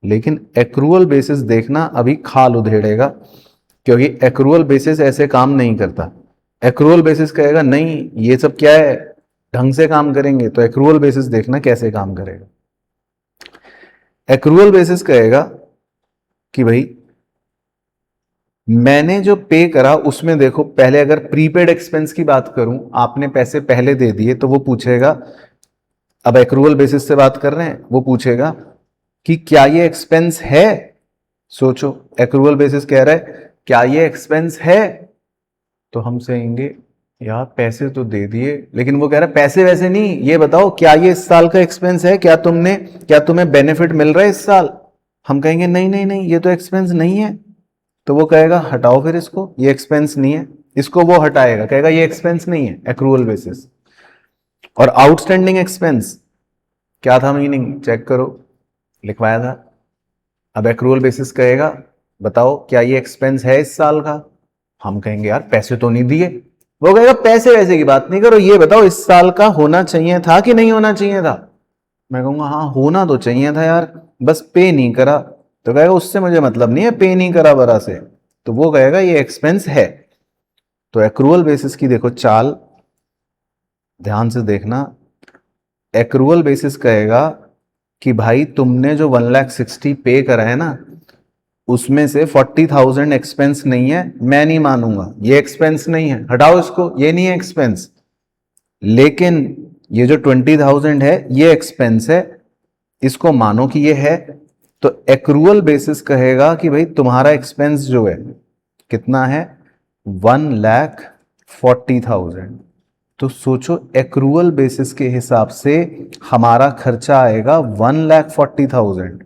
लेकिन एक्रूअल बेसिस देखना अभी खाल उधेड़ेगा, क्योंकि एक्रूअल बेसिस ऐसे काम नहीं करता। एक्रूअल बेसिस कहेगा नहीं ये सब क्या है, ढंग से काम करेंगे। तो एक्रूअल बेसिस देखना कैसे काम करेगा। एक्रूअल बेसिस कहेगा कि भाई मैंने जो पे करा उसमें देखो, पहले अगर प्रीपेड एक्सपेंस की बात करूं, आपने पैसे पहले दे दिए, तो वो पूछेगा, अब एक्रूअल बेसिस से बात कर रहे हैं, वो पूछेगा कि क्या ये एक्सपेंस है। सोचो, एक्रूअल बेसिस कह रहा है क्या ये एक्सपेंस है, तो हम कहेंगे यार पैसे तो दे दिए, लेकिन वो कह रहा है पैसे वैसे नहीं, ये बताओ क्या ये इस साल का एक्सपेंस है, क्या तुम्हें बेनिफिट मिल रहा है इस साल। हम कहेंगे नहीं नहीं नहीं, ये तो एक्सपेंस नहीं है। तो वो कहेगा हटाओ फिर इसको, ये एक्सपेंस नहीं है। इसको वो हटाएगा, कहेगा ये एक्सपेंस नहीं है, एक्रूअल बेसिस। और आउटस्टैंडिंग एक्सपेंस क्या था, मीनिंग चेक करो, लिखवाया था। अब एक्रूअल बेसिस कहेगा बताओ क्या ये एक्सपेंस है इस साल का। हम कहेंगे यार पैसे तो नहीं दिए। वो कहेगा पैसे वैसे की बात नहीं करो, ये बताओ इस साल का होना चाहिए था कि नहीं होना चाहिए था। मैं कहूंगा हाँ होना तो चाहिए था यार, बस पे नहीं करा। तो कहेगा उससे मुझे मतलब नहीं है, पे नहीं करा बरा से। तो वो कहेगा ये एक्सपेंस है। तो एक्रूअल बेसिस की देखो चाल, ध्यान से देखना। एक्रूअल बेसिस कहेगा कि भाई तुमने जो 1,60,000 पे करा है ना, उसमें से 40,000 एक्सपेंस नहीं है, मैं नहीं मानूंगा, ये एक्सपेंस नहीं है, हटाओ इसको, ये नहीं है एक्सपेंस। लेकिन ये जो 20,000 है ये एक्सपेंस है, इसको मानो कि ये है। तो एक्रूअल बेसिस कहेगा कि भाई तुम्हारा एक्सपेंस जो है कितना है, 1,40,000। तो सोचो एक्रूअल बेसिस के हिसाब से हमारा खर्चा आएगा 1,40,000।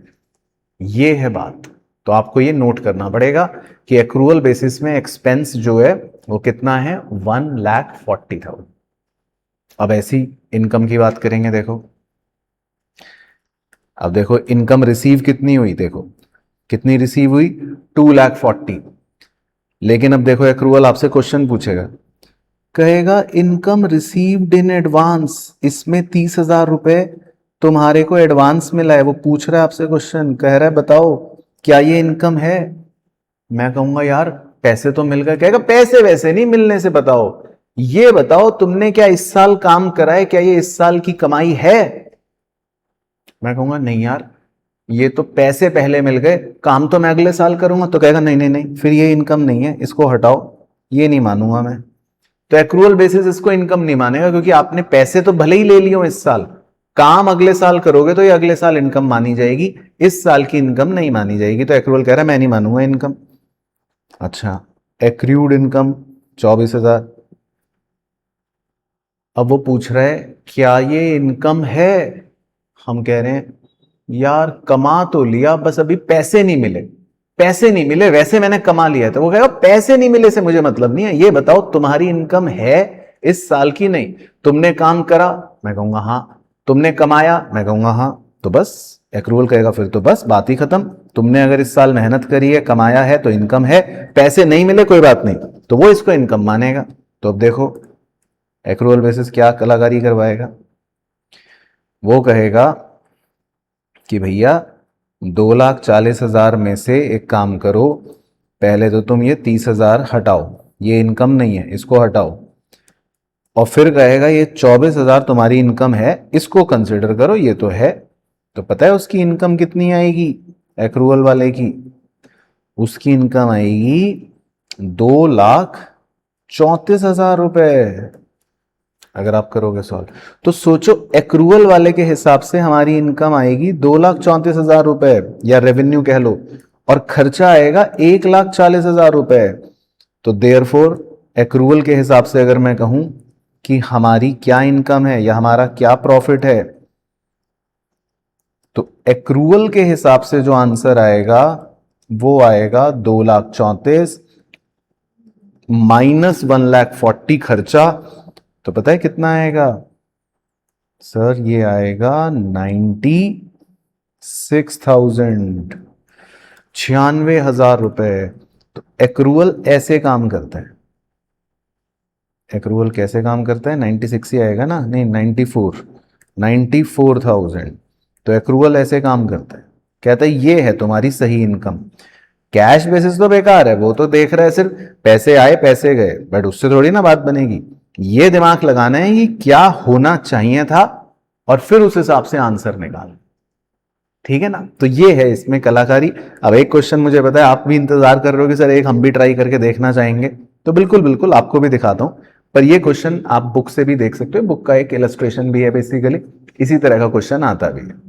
ये है बात। तो आपको ये नोट करना पड़ेगा कि एक्रूअल बेसिस में एक्सपेंस जो है वो कितना है, 1,40,000। अब ऐसी इनकम की बात करेंगे। देखो अब देखो इनकम रिसीव कितनी हुई, देखो कितनी रिसीव हुई, 2,40,000। लेकिन अब देखो एक्रूअल आपसे क्वेश्चन पूछेगा, कहेगा इनकम रिसीव्ड इन एडवांस, इसमें 30,000 रुपए तुम्हारे को एडवांस मिला है। वो पूछ रहा है आपसे क्वेश्चन, कह रहा है बताओ क्या ये इनकम है। मैं कहूंगा यार पैसे तो मिल गए। कहेगा पैसे वैसे नहीं, मिलने से बताओ, ये बताओ तुमने क्या इस साल काम करा है, क्या ये इस साल की कमाई है। मैं कहूंगा नहीं यार, ये तो पैसे पहले मिल गए, काम तो मैं अगले साल करूंगा। तो कहेगा नहीं नहीं नहीं, फिर ये इनकम नहीं है, इसको हटाओ, ये नहीं मानूंगा मैं। तो एक्रूअल बेसिस इसको इनकम नहीं मानेगा, क्योंकि आपने पैसे तो भले ही ले लिए हो इस साल, काम अगले साल करोगे तो ये अगले साल इनकम मानी जाएगी, इस साल की इनकम नहीं मानी जाएगी। तो एक्रूअल कह रहा है मैं नहीं मानूंगा इनकम। अच्छा, एक्रूड इनकम 24,000। अब वो पूछ रहा है क्या ये इनकम है। हम कह रहे हैं यार कमा तो लिया, बस अभी पैसे नहीं मिले, पैसे नहीं मिले, वैसे मैंने कमा लिया है। तो वो कहेगा पैसे नहीं मिले से मुझे मतलब नहीं है, ये बताओ तुम्हारी इनकम है इस साल की नहीं। तुमने काम करा, मैं कहूंगा हाँ। तुमने कमाया, मैं कहूंगा हाँ। तो बस एक्रूअल कहेगा फिर तो बस बात ही खत्म। तुमने अगर इस साल मेहनत करी है, कमाया है, तो इनकम है। पैसे नहीं मिले कोई बात नहीं, तो वो इसको इनकम मानेगा। तो अब देखो एक्रूअल बेसिस क्या कलाकारी करवाएगा। वो कहेगा कि भैया 2,40,000 में से एक काम करो, पहले तो तुम ये 30,000 हटाओ, ये इनकम नहीं है, इसको हटाओ। और फिर कहेगा ये 24,000 तुम्हारी इनकम है, इसको कंसिडर करो, ये तो है। तो पता है उसकी इनकम कितनी आएगी एक्रूअल वाले की, उसकी इनकम आएगी 2,34,000 रुपए। अगर आप करोगे सॉल्व तो सोचो एक्रूअल वाले के हिसाब से हमारी इनकम आएगी 2,34,000 रुपए, या रेवेन्यू कह लो, और खर्चा आएगा 1,40,000 रुपए। तो देयरफॉर एक्रूअल के हिसाब से अगर मैं कहूं कि हमारी क्या इनकम है या हमारा क्या प्रॉफिट है, तो एक्रूअल के हिसाब से जो आंसर आएगा वो आएगा 2,34,000 माइनस 1,40,000 खर्चा, तो पता है कितना आएगा सर? ये आएगा 96,000, 96,000 रुपए। तो एक्रूअल ऐसे काम करता है। एक्रूअल कैसे काम करता है? 96 ही आएगा ना, नहीं 94,000। तो एक्रूअल ऐसे काम करता है, कहता है ये है तुम्हारी सही इनकम। कैश बेसिस तो बेकार है, वो तो देख रहा है सिर्फ पैसे आए पैसे गए, बट उससे थोड़ी ना बात बनेगी। ये दिमाग लगाना है कि क्या होना चाहिए था और फिर उस हिसाब से आंसर निकालना। ठीक है ना? तो ये है इसमें कलाकारी। अब एक क्वेश्चन मुझे पता है आप भी इंतजार कर रहे हो कि सर एक हम भी ट्राई करके देखना चाहेंगे, तो बिल्कुल बिल्कुल आपको भी दिखाता हूं। पर ये क्वेश्चन आप बुक से भी देख सकते हो, बुक का एक इलस्ट्रेशन भी है, बेसिकली इसी तरह का क्वेश्चन आता भी है।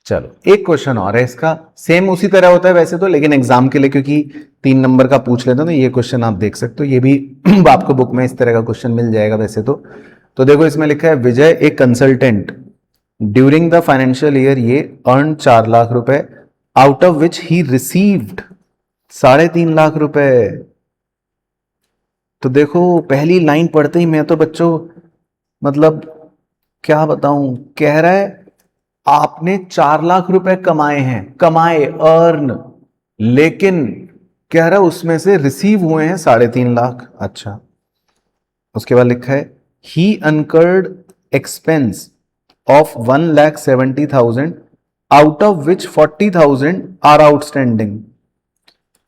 चलो एक क्वेश्चन और है इसका, सेम उसी तरह होता है वैसे तो, लेकिन एग्जाम के लिए क्योंकि 3 नंबर का पूछ लेते हैं तो ये क्वेश्चन आप देख सकते हो। ये भी आपको बुक में इस तरह का क्वेश्चन मिल जाएगा वैसे तो देखो इसमें लिखा है विजय एक consultant during the financial year ये अर्न 4 लाख रुपए, out of which he received 3.5 lakh रुपए। तो देखो पहली लाइन पढ़ते ही मैं तो बच्चों मतलब क्या बताऊं, कह रहा है आपने 4 लाख रुपए कमाए हैं, कमाए अर्न, लेकिन कह रहा है उसमें से रिसीव हुए हैं 3.5 लाख। अच्छा, उसके बाद लिखा है he incurred expense of 1,70,000 out of which 40,000 are outstanding.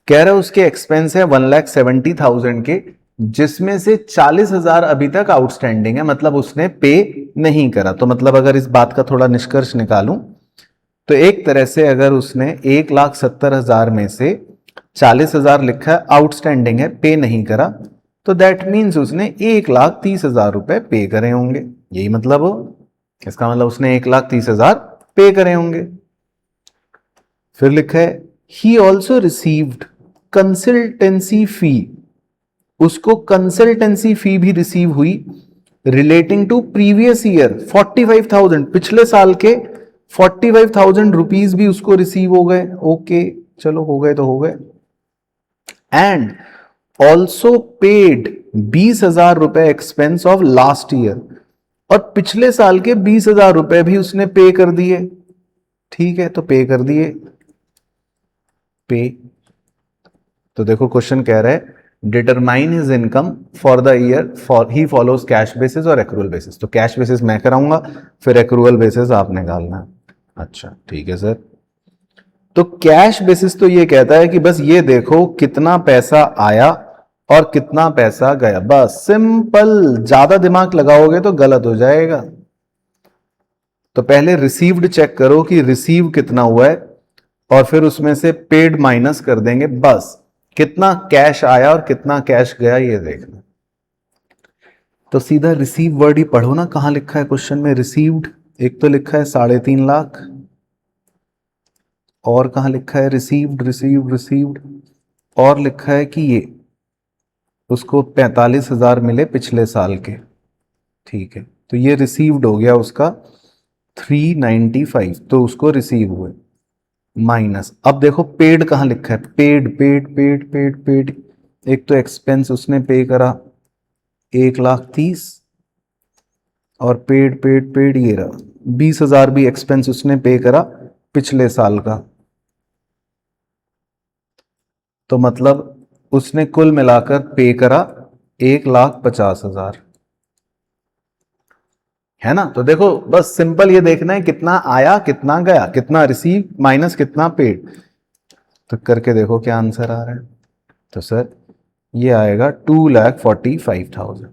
कह रहा है उसके एक्सपेंस है 1,70,000 के, जिसमें से 40,000 अभी तक आउटस्टैंडिंग है, मतलब उसने पे नहीं करा। तो मतलब अगर इस बात का थोड़ा निष्कर्ष निकालूं तो एक तरह से अगर उसने 1,70,000 में से 40,000 लिखा है आउटस्टैंडिंग है, पे नहीं करा, तो दैट मीन्स उसने 1,30,000 रुपए पे करे होंगे। यही मतलब हो, इसका मतलब उसने 1,30,000 पे करे होंगे। फिर लिखा है ही ऑल्सो रिसीव्ड कंसल्टेंसी फी, उसको कंसल्टेंसी फी भी रिसीव हुई रिलेटिंग टू प्रीवियस ईयर 45,000, पिछले साल के 45,000 रुपीज भी उसको रिसीव हो गए। ओके चलो हो गए तो हो गए। एंड ऑल्सो पेड 20,000 रुपए एक्सपेंस ऑफ लास्ट ईयर, और पिछले साल के 20,000 रुपए भी उसने पे कर दिए। ठीक है, तो पे कर दिए पे। तो देखो क्वेश्चन कह रहा है determine his income for the year for he follows cash basis और एक्रूअल बेसिस। तो कैश बेसिस मैं कराऊंगा, फिर एक्रूअल बेसिस आप निकालना है। अच्छा ठीक है सर। तो कैश बेसिस तो ये कहता है कि बस ये देखो कितना पैसा आया और कितना पैसा गया, बस सिंपल। ज्यादा दिमाग लगाओगे तो गलत हो जाएगा। तो पहले रिसीव्ड चेक करो कि रिसीव कितना हुआ है, और फिर उसमें से पेड माइनस कर देंगे, बस कितना कैश आया और कितना कैश गया ये देखना। तो सीधा रिसीव वर्ड ही पढ़ो ना, कहां लिखा है क्वेश्चन में रिसीव्ड? एक तो लिखा है 3.5 लाख, और कहां लिखा है रिसीव्ड रिसीव्ड रिसीव्ड, और लिखा है कि ये उसको 45,000 मिले पिछले साल के। ठीक है, तो ये रिसीव्ड हो गया उसका 395, तो उसको रिसीव हुए माइनस। अब देखो पेड कहां लिखा है, paid paid paid paid paid. एक तो एक्सपेंस उसने पे करा 1,30,000, और पेड पेड पेड ये रहा 20,000 भी एक्सपेंस उसने पे करा पिछले साल का। तो मतलब उसने कुल मिलाकर पे करा 1,50,000, है ना? तो देखो बस सिंपल ये देखना है कितना आया कितना गया, कितना रिसीव माइनस कितना पेड। तो करके देखो क्या आंसर आ रहा है। तो सर ये आएगा 2,45,000।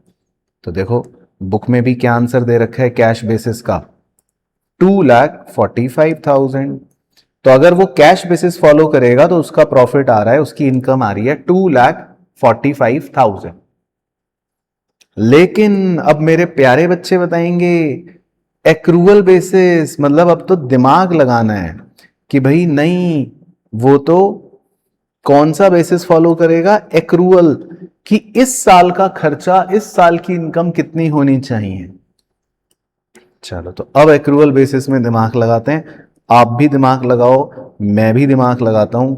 तो देखो बुक में भी क्या आंसर दे रखा है कैश बेसिस का, 2,45,000। तो अगर वो कैश बेसिस फॉलो करेगा तो उसका प्रॉफिट आ रहा है, उसकी इनकम आ रही है 2,45,000। लेकिन अब मेरे प्यारे बच्चे बताएंगे एक्रूअल बेसिस, मतलब अब तो दिमाग लगाना है कि भाई नहीं, वो तो कौन सा बेसिस फॉलो करेगा, एक्रूअल, कि इस साल का खर्चा इस साल की इनकम कितनी होनी चाहिए। चलो तो अब एक्रूअल बेसिस में दिमाग लगाते हैं। आप भी दिमाग लगाओ, मैं भी दिमाग लगाता हूं।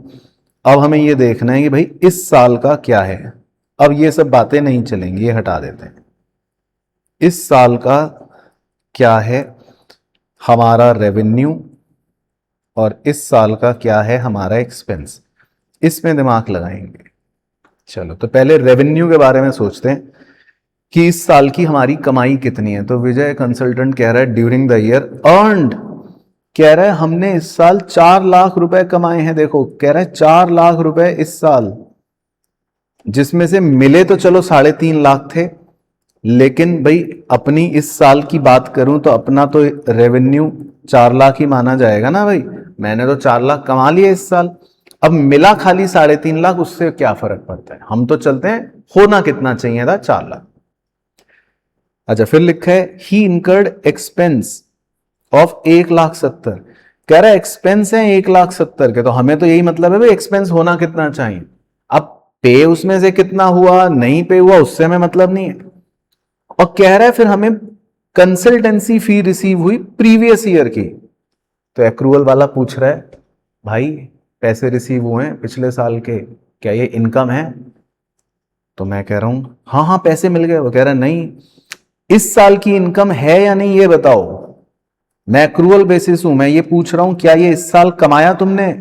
अब हमें ये देखना है कि भाई इस साल का क्या है। अब ये सब बातें नहीं चलेंगी, ये हटा देते हैं। इस साल का क्या है हमारा रेवेन्यू और इस साल का क्या है हमारा एक्सपेंस, इसमें दिमाग लगाएंगे। चलो तो पहले रेवेन्यू के बारे में सोचते हैं कि इस साल की हमारी कमाई कितनी है। तो विजय कंसल्टेंट कह रहा है ड्यूरिंग द ईयर अर्नड, कह रहा है हमने इस साल 4 लाख रुपए कमाए हैं। देखो कह रहा है 4 लाख रुपए इस साल, जिसमें से मिले तो चलो 3.5 लाख थे, लेकिन भाई अपनी इस साल की बात करूं तो अपना तो रेवेन्यू 4 लाख ही माना जाएगा ना भाई। मैंने तो 4 लाख कमा लिए इस साल, अब मिला खाली 3.5 लाख, उससे क्या फर्क पड़ता है। हम तो चलते हैं होना कितना चाहिए था, 4 लाख। अच्छा फिर लिखा है ही इनकर्ड एक्सपेंस ऑफ 1,70,000। कह रहा है एक्सपेंस है 1,70,000 के, तो हमें तो यही मतलब है भाई एक्सपेंस होना कितना चाहिए। अब पे उसमें से कितना हुआ नहीं पे हुआ उससे हमें मतलब नहीं है। और कह रहा है फिर हमें कंसल्टेंसी फी रिसीव हुई प्रीवियस ईयर की। तो एक्रूअल वाला पूछ रहा है भाई पैसे रिसीव हुए हैं पिछले साल के, क्या ये इनकम है? तो मैं कह रहा हूं हाँ हाँ पैसे मिल गए। वो कह रहा है नहीं, इस साल की इनकम है या नहीं ये बताओ। मैं एक्रूअल बेसिस हूं, मैं ये पूछ रहा हूं क्या ये इस साल कमाया तुमने?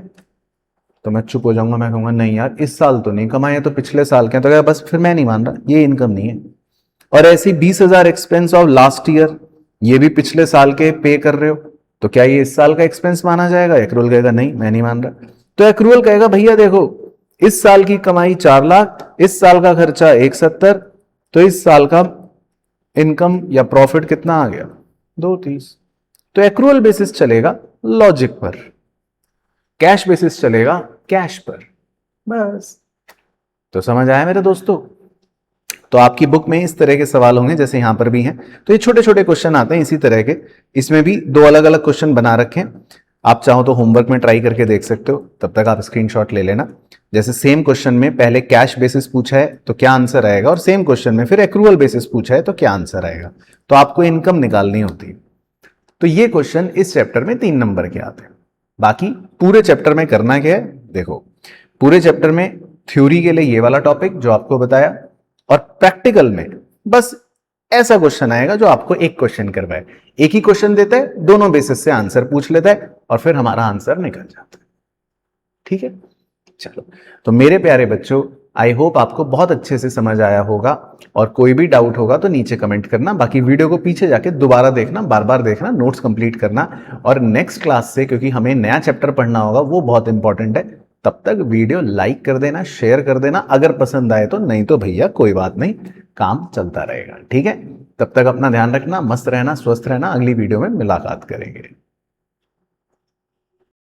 तो मैं चुप हो जाऊंगा, मैं कहूंगा नहीं यार इस साल तो नहीं कमाया, तो पिछले साल के। तो क्या बस फिर मैं नहीं मान रहा, ये इनकम नहीं है। और ऐसे 20,000 एक्सपेंस ऑफ लास्ट ईयर, ये भी पिछले साल के पे कर रहे हो, तो क्या ये इस साल का एक्सपेंस माना जाएगा? एक्रूअल कहेगा नहीं मैं नहीं मान रहा। तो एक्रूअल कहेगा भैया देखो इस साल की कमाई 4 लाख, इस साल का खर्चा 170, तो इस साल का इनकम या प्रॉफिट कितना आ गया? 230। तो एक्रूअल बेसिस चलेगा लॉजिक पर, कैश बेसिस चलेगा कैश पर, बस। तो समझ आया मेरे दोस्तों? तो आपकी बुक में इस तरह के सवाल होंगे जैसे यहां पर भी हैं। तो ये छोटे छोटे क्वेश्चन आते हैं इसी तरह के, इसमें भी 2 अलग अलग क्वेश्चन बना रखे हैं। आप चाहो तो होमवर्क में ट्राई करके देख सकते हो, तब तक आप स्क्रीनशॉट ले लेना। जैसे सेम क्वेश्चन में पहले कैश बेसिस पूछा है तो क्या आंसर आएगा, और सेम क्वेश्चन में फिर एक्रूअल बेसिस पूछा है तो क्या आंसर आएगा। तो आपको इनकम निकालनी होती है। तो ये क्वेश्चन इस चैप्टर में 3 नंबर के आते हैं। बाकी पूरे चैप्टर में करना क्या है देखो, पूरे चैप्टर में थ्योरी के लिए ये वाला टॉपिक जो आपको बताया, और प्रैक्टिकल में बस ऐसा क्वेश्चन आएगा जो आपको एक क्वेश्चन करवाए, एक ही क्वेश्चन देता है, दोनों बेसिस से आंसर पूछ लेता है और फिर हमारा आंसर निकल जाता है। ठीक है, चलो। तो मेरे प्यारे बच्चों, आई होप आपको बहुत अच्छे से समझ आया होगा, और कोई भी डाउट होगा तो नीचे कमेंट करना। बाकी वीडियो को पीछे जाके दोबारा देखना, बार बार देखना, नोट्स कंप्लीट करना। और नेक्स्ट क्लास से, क्योंकि हमें नया चैप्टर पढ़ना होगा, वो बहुत इंपॉर्टेंट है, तब तक वीडियो लाइक कर देना, शेयर कर देना अगर पसंद आए तो, नहीं तो भैया कोई बात नहीं, काम चलता रहेगा। ठीक है, तब तक अपना ध्यान रखना, मस्त रहना, स्वस्थ रहना। अगली वीडियो में मुलाकात करेंगे।